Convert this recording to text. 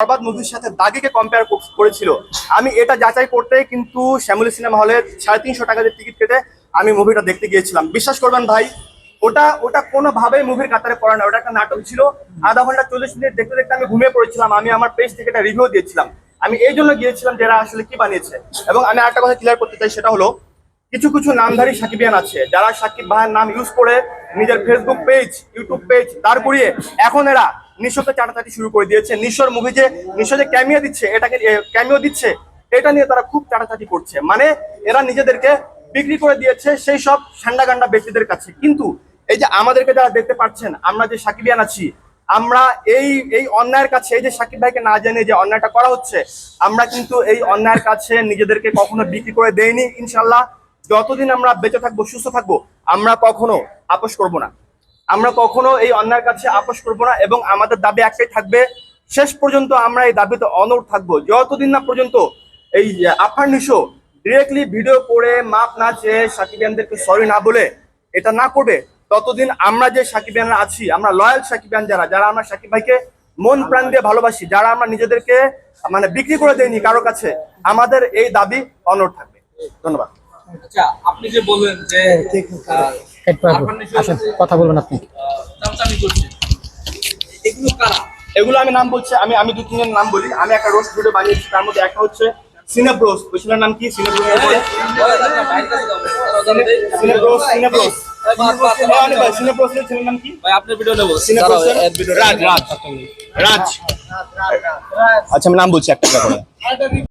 বরবাদ মুভির সাথে দাগিকে কম্পেয়ার করেছিল। আমি এটা যাচাই করতে কিন্তু শ্যামলী সিনেমা হলে 350 টাকা দিয়ে টিকিট কেটে আমি মুভিটা দেখতে গিয়েছিলাম। বিশ্বাস করবেন ভাই, ওটা কোনোভাবেই মুভির কাতারে পড়ে না। ওটা একটা নাটক ছিল। আধা ঘন্টা 40 মিনিট দেখতে দেখতে আমি ঘুমিয়ে পড়েছিলাম। আমি আমার পেজ থেকে একটা রিভিউ দিয়েছিলাম। আমি এই জন্য গিয়েছিলাম যারা আসলে কি বানিয়েছে। এবং আমি একটা কথা ক্লিয়ার করতে চাই, সেটা হলো কিছু কিছু নামধারী সাকিবিয়ান আছে যারা সাকিব ভাইয়ের নাম ইউজ করে নিজের ফেসবুক পেজ, ইউটিউব পেজ দাঁড় করিয়ে এখন এরা নিঃস্বকে চাটাচাটি শুরু করে দিয়েছে। নিঃস্বর মুভি যে নিঃস্ব যে ক্যামিও দিচ্ছে, এটা নিয়ে তারা খুব চাটাচাটি করছে। মানে এরা নিজেদেরকে বিক্রি করে দিয়েছে সেই সব ঠান্ডা গান্ডা ব্যক্তিদের কাছে। কিন্তু এই যে আমাদেরকে যারা দেখতে পাচ্ছেন, আমরা যে সাকিবিয়ান আছি, আমরা এই অন্যায়ের কাছে, এই যে সাকিব ভাইকে না জেনে যে অন্যায়টা করা হচ্ছে, আমরা কিন্তু এই অন্যায়ের কাছে নিজেদেরকে কখনো বিক্রি করে দেইনি। ইনশাল্লাহ যতদিন আমরা বেঁচে থাকবো, সুস্থ থাকবো, আমরা কখনো আপোষ করব না। আমরা কখনো এই অন্যায়ের কাছে আপোষ করব না। এবং আমাদের দাবি একটাই থাকবে, শেষ পর্যন্ত আমরা এই দাবিতে অনড় থাকবো, যতদিন না পর্যন্ত এই আফার নিশো ডিরেক্টলি ভিডিও করে মাপ না চেয়ে সাকিবিয়ানদেরকে সরি না বলে এটা না করবে, ততদিন আমরা যে সাকিবিয়ানরা আছি, আমরা লয়াল সাকিবিয়ান যারা আমরা সাকিব ভাইকে মন প্রাণ দিয়ে ভালোবাসি, যারা আমরা নিজেদেরকে মানে বিক্রি করে দেইনি কারো কাছে, আমাদের এই দাবি অনড় থাকবে। ধন্যবাদ। আচ্ছা, আপনি যে বললেন যে কথা বলবেন আপনি, এগুলো কারা? এগুলো আমি নাম বলছি, আমি দু তিনজন নাম বলি। আমি একটা রোস্ট ভিডিও বানিয়েছি, তার মধ্যে একটা হচ্ছে সিনেব্রোস। ওই ছেলের নাম কি? সিনেব্রোস। ছেলের নাম কি? ভাই আপনার ভিডিও নেব। রাজ। আচ্ছা আমি নাম বলছি একটা করে।